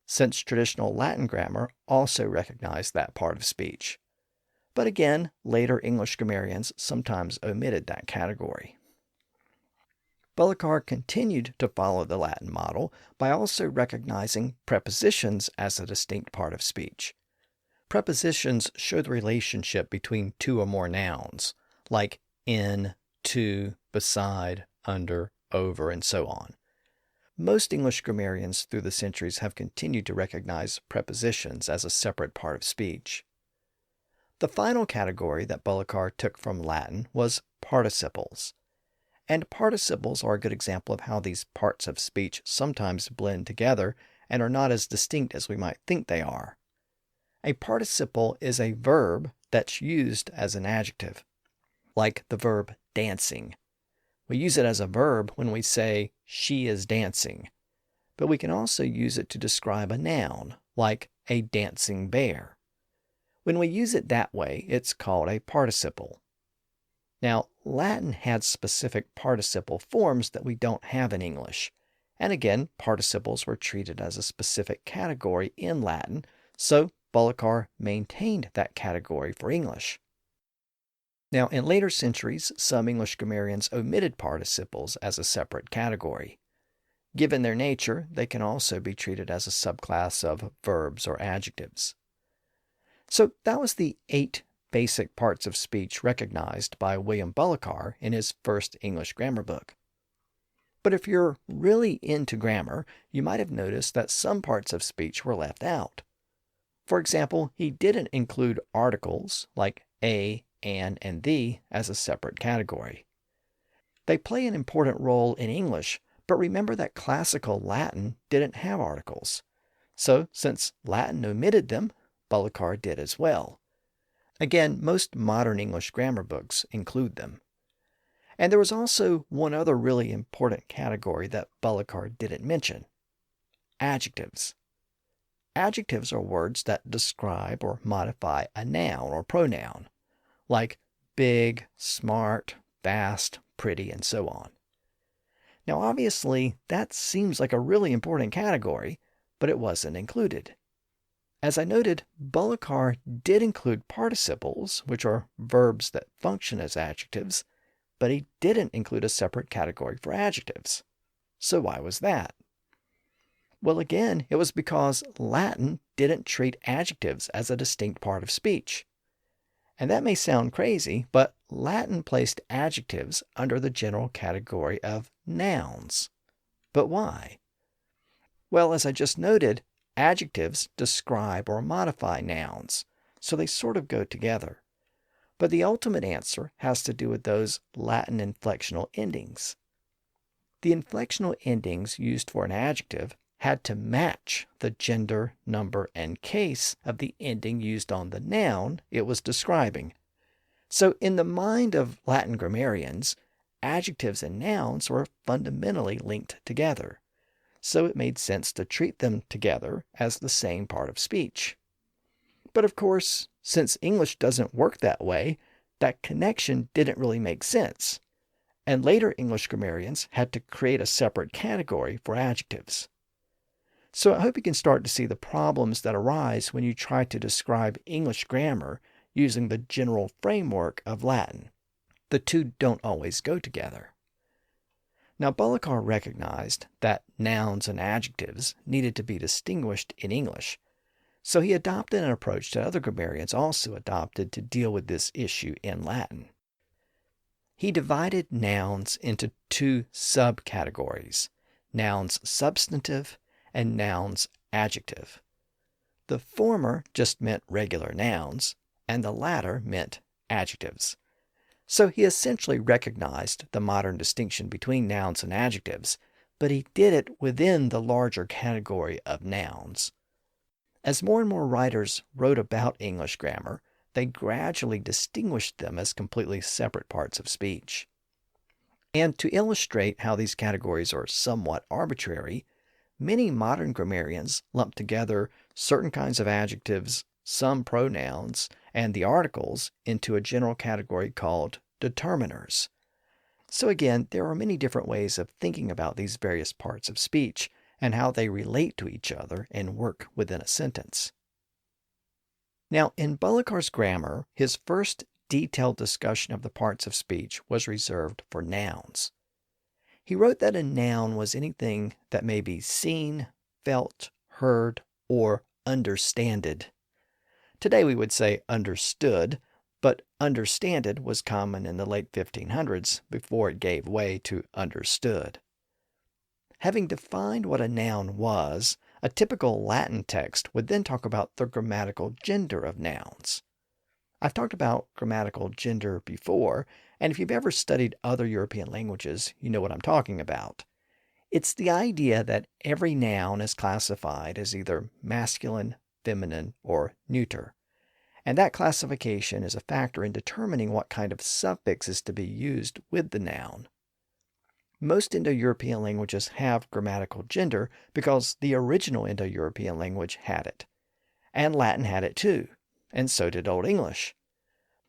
since traditional Latin grammar also recognized that part of speech. But again, later English grammarians sometimes omitted that category. Bullokar continued to follow the Latin model by also recognizing prepositions as a distinct part of speech. Prepositions show the relationship between two or more nouns, like in, to, beside, under, over, and so on. Most English grammarians through the centuries have continued to recognize prepositions as a separate part of speech. The final category that Bullokar took from Latin was participles. And participles are a good example of how these parts of speech sometimes blend together and are not as distinct as we might think they are. A participle is a verb that's used as an adjective, like the verb dancing. We use it as a verb when we say, she is dancing, but we can also use it to describe a noun, like a dancing bear. When we use it that way, it's called a participle. Now, Latin had specific participle forms that we don't have in English, and again, participles were treated as a specific category in Latin, so Bullokar maintained that category for English. Now, in later centuries, some English grammarians omitted participles as a separate category. Given their nature, they can also be treated as a subclass of verbs or adjectives. So that was the 8 basic parts of speech recognized by William Bullokar in his first English grammar book. But if you're really into grammar, you might have noticed that some parts of speech were left out. For example, he didn't include articles like a, an, and the as a separate category. They play an important role in English, but remember that classical Latin didn't have articles. So, since Latin omitted them, Bullokar did as well. Again, most modern English grammar books include them. And there was also one other really important category that Bullokar didn't mention: adjectives. Adjectives are words that describe or modify a noun or pronoun, like big, smart, fast, pretty, and so on. Now, obviously, that seems like a really important category, but it wasn't included. As I noted, Bullokar did include participles, which are verbs that function as adjectives, but he didn't include a separate category for adjectives. So why was that? Well, again, it was because Latin didn't treat adjectives as a distinct part of speech. And that may sound crazy, but Latin placed adjectives under the general category of nouns. But why? Well, as I just noted, adjectives describe or modify nouns, so they sort of go together. But the ultimate answer has to do with those Latin inflectional endings. The inflectional endings used for an adjective had to match the gender, number, and case of the ending used on the noun it was describing. So in the mind of Latin grammarians, adjectives and nouns were fundamentally linked together. So it made sense to treat them together as the same part of speech. But of course, since English doesn't work that way, that connection didn't really make sense. And later English grammarians had to create a separate category for adjectives. So I hope you can start to see the problems that arise when you try to describe English grammar using the general framework of Latin. The two don't always go together. Now, Bullokar recognized that nouns and adjectives needed to be distinguished in English, so he adopted an approach that other grammarians also adopted to deal with this issue in Latin. He divided nouns into two subcategories, nouns substantive and nouns adjective. The former just meant regular nouns, and the latter meant adjectives. So he essentially recognized the modern distinction between nouns and adjectives, but he did it within the larger category of nouns. As more and more writers wrote about English grammar, they gradually distinguished them as completely separate parts of speech. And to illustrate how these categories are somewhat arbitrary, many modern grammarians lump together certain kinds of adjectives, some pronouns, and the articles into a general category called determiners. So again, there are many different ways of thinking about these various parts of speech and how they relate to each other and work within a sentence. Now, in Bullokar's grammar, his first detailed discussion of the parts of speech was reserved for nouns. He wrote that a noun was anything that may be seen, felt, heard, or understanded. Today we would say understood, but understanded was common in the late 1500s before it gave way to understood. Having defined what a noun was, a typical Latin text would then talk about the grammatical gender of nouns. I've talked about grammatical gender before, and if you've ever studied other European languages, you know what I'm talking about. It's the idea that every noun is classified as either masculine, feminine, or neuter. And that classification is a factor in determining what kind of suffix is to be used with the noun. Most Indo-European languages have grammatical gender because the original Indo-European language had it. And Latin had it too, and so did Old English.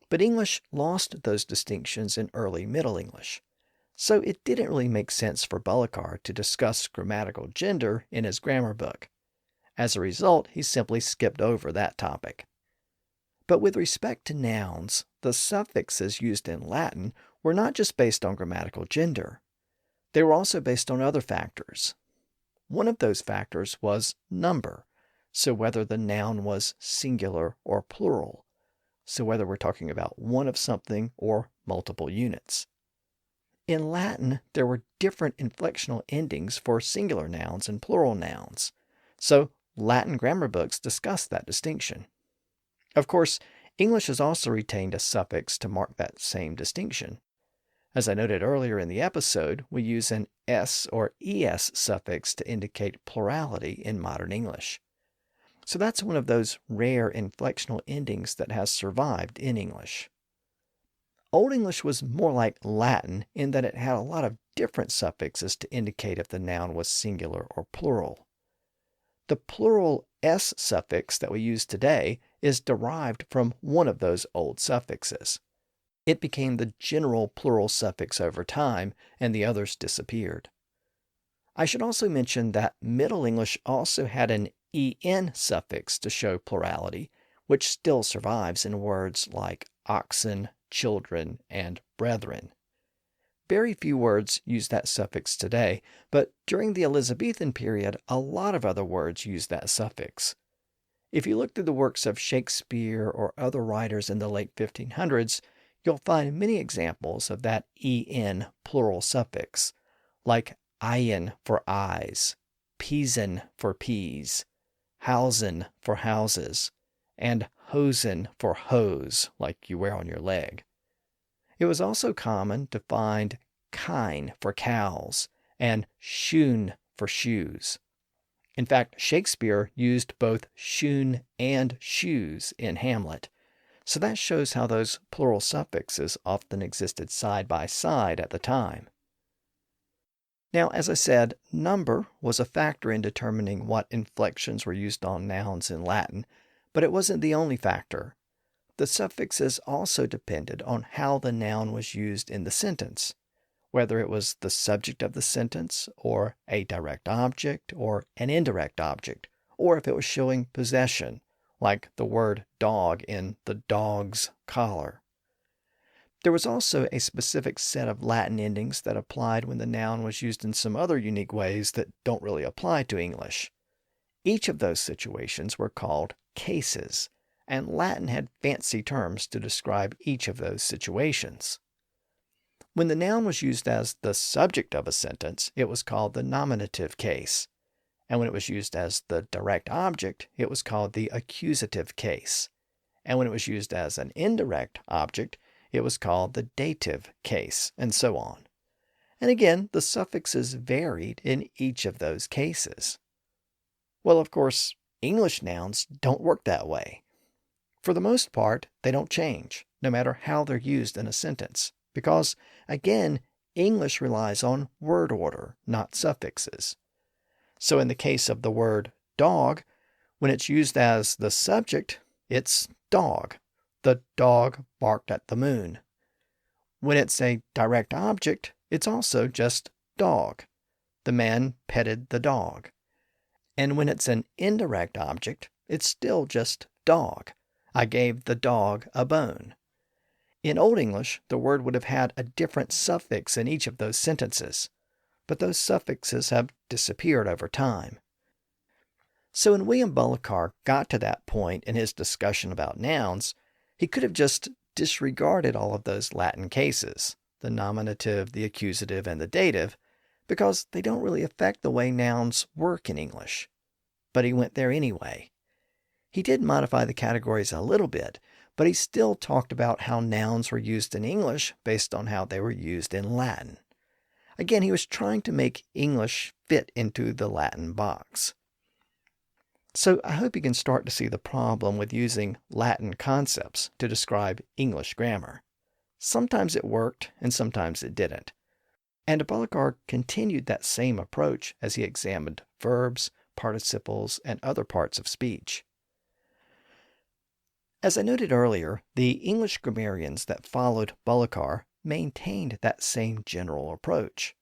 But English lost those distinctions in early Middle English. So it didn't really make sense for Bullokar to discuss grammatical gender in his grammar book. As a result, he simply skipped over that topic. But with respect to nouns, the suffixes used in Latin were not just based on grammatical gender. They were also based on other factors. One of those factors was number, so whether the noun was singular or plural, so whether we're talking about one of something or multiple units. In Latin, there were different inflectional endings for singular nouns and plural nouns, so Latin grammar books discuss that distinction. Of course, English has also retained a suffix to mark that same distinction. As I noted earlier in the episode, we use an s or es suffix to indicate plurality in modern English. So that's one of those rare inflectional endings that has survived in English. Old English was more like Latin in that it had a lot of different suffixes to indicate if the noun was singular or plural. The plural s suffix that we use today is derived from one of those old suffixes. It became the general plural suffix over time, and the others disappeared. I should also mention that Middle English also had an en suffix to show plurality, which still survives in words like oxen, children, and brethren. Very few words use that suffix today, but during the Elizabethan period, a lot of other words used that suffix. If you look through the works of Shakespeare or other writers in the late 1500s, you'll find many examples of that en plural suffix, like eyen for eyes, peasen for peas, hausen for houses, and hosen for hose, like you wear on your leg. It was also common to find kine for cows and shoon for shoes. In fact, Shakespeare used both shoon and shoes in Hamlet, so that shows how those plural suffixes often existed side by side at the time. Now, as I said, number was a factor in determining what inflections were used on nouns in Latin, but it wasn't the only factor. The suffixes also depended on how the noun was used in the sentence, whether it was the subject of the sentence, or a direct object, or an indirect object, or if it was showing possession, like the word dog in the dog's collar. There was also a specific set of Latin endings that applied when the noun was used in some other unique ways that don't really apply to English. Each of those situations were called cases, and Latin had fancy terms to describe each of those situations. When the noun was used as the subject of a sentence, it was called the nominative case, and when it was used as the direct object, it was called the accusative case, and when it was used as an indirect object, it was called the dative case, and so on. And again, the suffixes varied in each of those cases. Well, of course, English nouns don't work that way. For the most part, they don't change, no matter how they're used in a sentence, because, again, English relies on word order, not suffixes. So in the case of the word dog, when it's used as the subject, it's dog. The dog barked at the moon. When it's a direct object, it's also just dog. The man petted the dog. And when it's an indirect object, it's still just dog. I gave the dog a bone. In Old English, the word would have had a different suffix in each of those sentences, but those suffixes have disappeared over time. So when William Bullokar got to that point in his discussion about nouns, he could have just disregarded all of those Latin cases, the nominative, the accusative, and the dative, because they don't really affect the way nouns work in English. But he went there anyway. He did modify the categories a little bit, but he still talked about how nouns were used in English based on how they were used in Latin. Again, he was trying to make English fit into the Latin box. So I hope you can start to see the problem with using Latin concepts to describe English grammar. Sometimes it worked, and sometimes it didn't. And Bullokar continued that same approach as he examined verbs, participles, and other parts of speech. As I noted earlier, the English grammarians that followed Bullokar maintained that same general approach.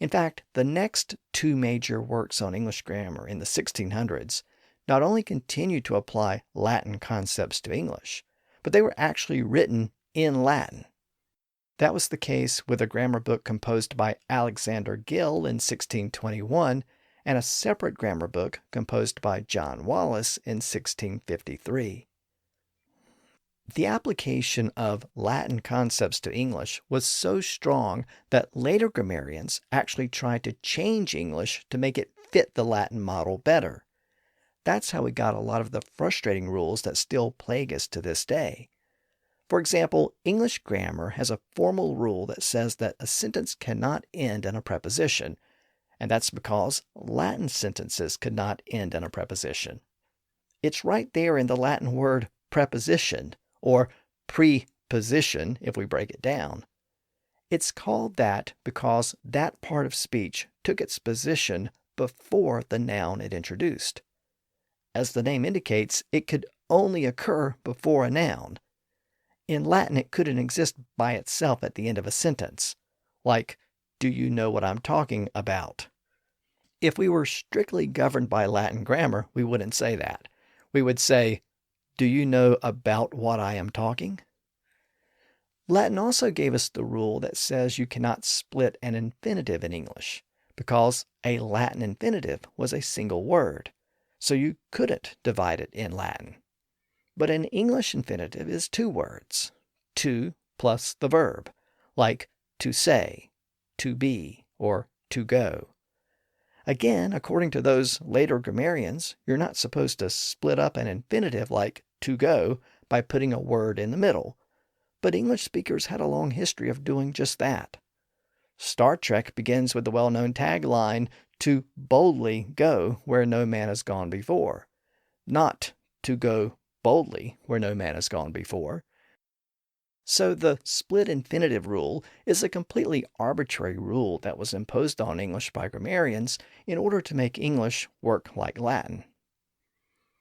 In fact, the next two major works on English grammar in the 1600s not only continued to apply Latin concepts to English, but they were actually written in Latin. That was the case with a grammar book composed by Alexander Gill in 1621 and a separate grammar book composed by John Wallis in 1653. The application of Latin concepts to English was so strong that later grammarians actually tried to change English to make it fit the Latin model better. That's how we got a lot of the frustrating rules that still plague us to this day. For example, English grammar has a formal rule that says that a sentence cannot end in a preposition, and that's because Latin sentences could not end in a preposition. It's right there in the Latin word preposition, or preposition if we break it down. It's called that because that part of speech took its position before the noun it introduced. As the name indicates, it could only occur before a noun. In Latin, it couldn't exist by itself at the end of a sentence, like, "Do you know what I'm talking about?" If we were strictly governed by Latin grammar, we wouldn't say that. We would say, "Do you know about what I am talking?" Latin also gave us the rule that says you cannot split an infinitive in English, because a Latin infinitive was a single word, so you couldn't divide it in Latin. But an English infinitive is two words, to plus the verb, like to say, to be, or to go. Again, according to those later grammarians, you're not supposed to split up an infinitive like to go by putting a word in the middle, but English speakers had a long history of doing just that. Star Trek begins with the well-known tagline, "To boldly go where no man has gone before," not "to go boldly where no man has gone before." So the split infinitive rule is a completely arbitrary rule that was imposed on English by grammarians in order to make English work like Latin.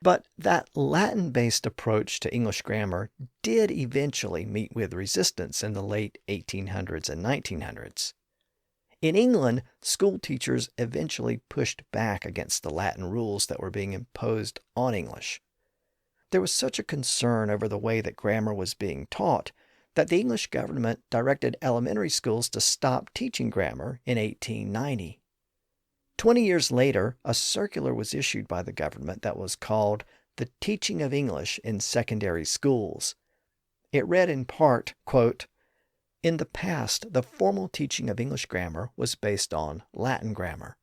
But that Latin-based approach to English grammar did eventually meet with resistance in the late 1800s and 1900s. In England, school teachers eventually pushed back against the Latin rules that were being imposed on English. There was such a concern over the way that grammar was being taught that the English government directed elementary schools to stop teaching grammar in 1890. 20 years later, a circular was issued by the government that was called The Teaching of English in Secondary Schools. It read in part, quote, "In the past, the formal teaching of English grammar was based on Latin grammar.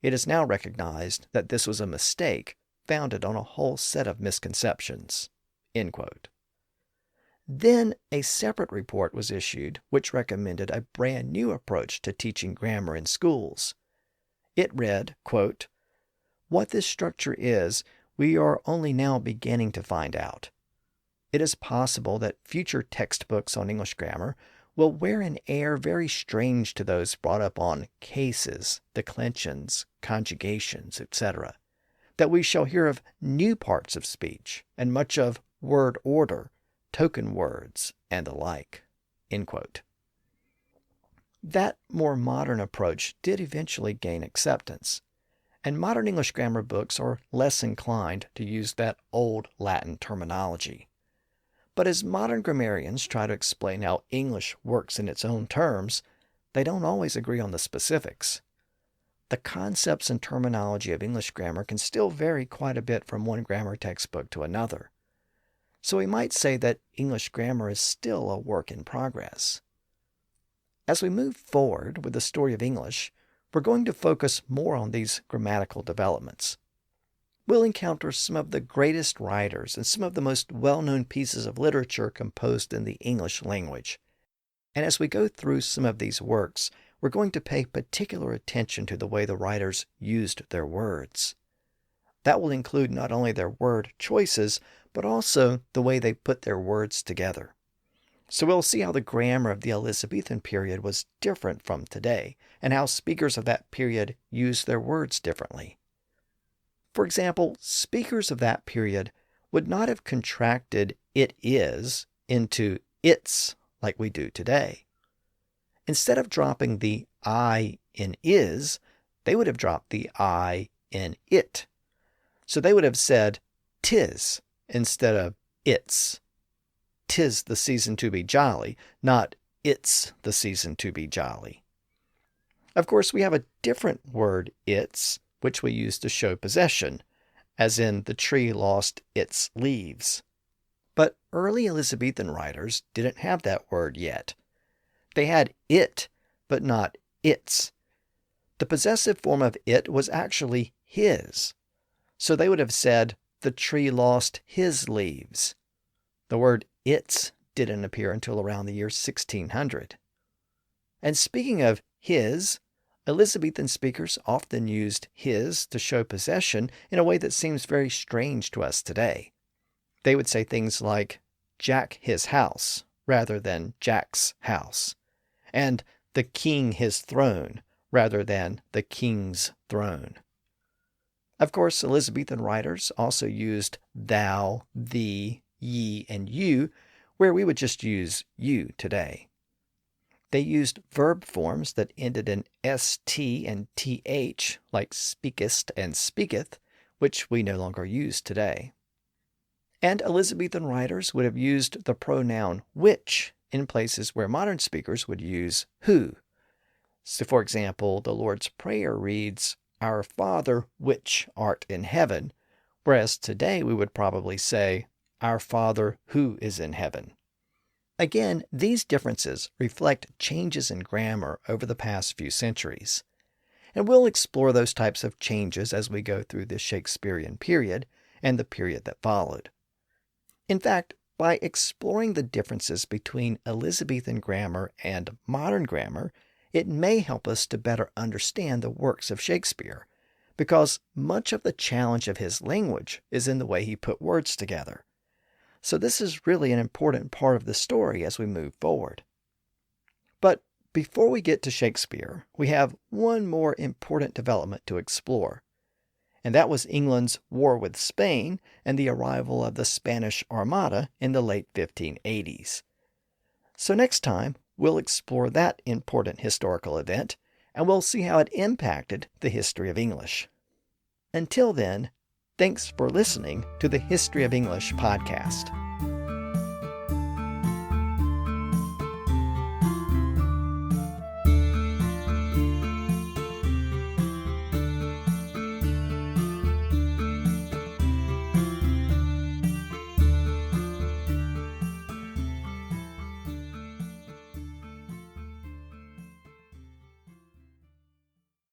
It is now recognized that this was a mistake founded on a whole set of misconceptions." End quote. Then a separate report was issued which recommended a brand new approach to teaching grammar in schools. It read, quote, "What this structure is, we are only now beginning to find out. It is possible that future textbooks on English grammar will wear an air very strange to those brought up on cases, declensions, conjugations, etc., that we shall hear of new parts of speech and much of word order, token words, and the like." End quote. That more modern approach did eventually gain acceptance, and modern English grammar books are less inclined to use that old Latin terminology. But as modern grammarians try to explain how English works in its own terms, they don't always agree on the specifics. The concepts and terminology of English grammar can still vary quite a bit from one grammar textbook to another. So we might say that English grammar is still a work in progress. As we move forward with the story of English, we're going to focus more on these grammatical developments. We'll encounter some of the greatest writers and some of the most well-known pieces of literature composed in the English language. And as we go through some of these works, we're going to pay particular attention to the way the writers used their words. That will include not only their word choices, but also the way they put their words together. So we'll see how the grammar of the Elizabethan period was different from today, and how speakers of that period used their words differently. For example, speakers of that period would not have contracted "it is" into "it's" like we do today. Instead of dropping the I in is, they would have dropped the I in it. So they would have said "'tis" instead of "it's." "'Tis the season to be jolly," not "it's the season to be jolly." Of course, we have a different word, "it's," which we use to show possession, as in "the tree lost its leaves." But early Elizabethan writers didn't have that word yet. They had "it," but not "its." The possessive form of "it" was actually "his." So they would have said, "the tree lost his leaves." The word "its" didn't appear until around the year 1600. And speaking of "his," Elizabethan speakers often used "his" to show possession in a way that seems very strange to us today. They would say things like "Jack his house" rather than "Jack's house," and "the king his throne" rather than "the king's throne." Of course, Elizabethan writers also used thou, thee, ye, and you, where we would just use you today. They used verb forms that ended in st and th, like speakest and speaketh, which we no longer use today. And Elizabethan writers would have used the pronoun which in places where modern speakers would use who. So, for example, the Lord's Prayer reads, "Our Father which art in heaven," whereas today we would probably say, "Our Father who is in heaven." Again, these differences reflect changes in grammar over the past few centuries. And we'll explore those types of changes as we go through the Shakespearean period and the period that followed. In fact, by exploring the differences between Elizabethan grammar and modern grammar, it may help us to better understand the works of Shakespeare, because much of the challenge of his language is in the way he put words together. So this is really an important part of the story as we move forward. But before we get to Shakespeare, we have one more important development to explore. And that was England's war with Spain and the arrival of the Spanish Armada in the late 1580s. So next time, we'll explore that important historical event, and we'll see how it impacted the history of English. Until then, thanks for listening to the History of English podcast.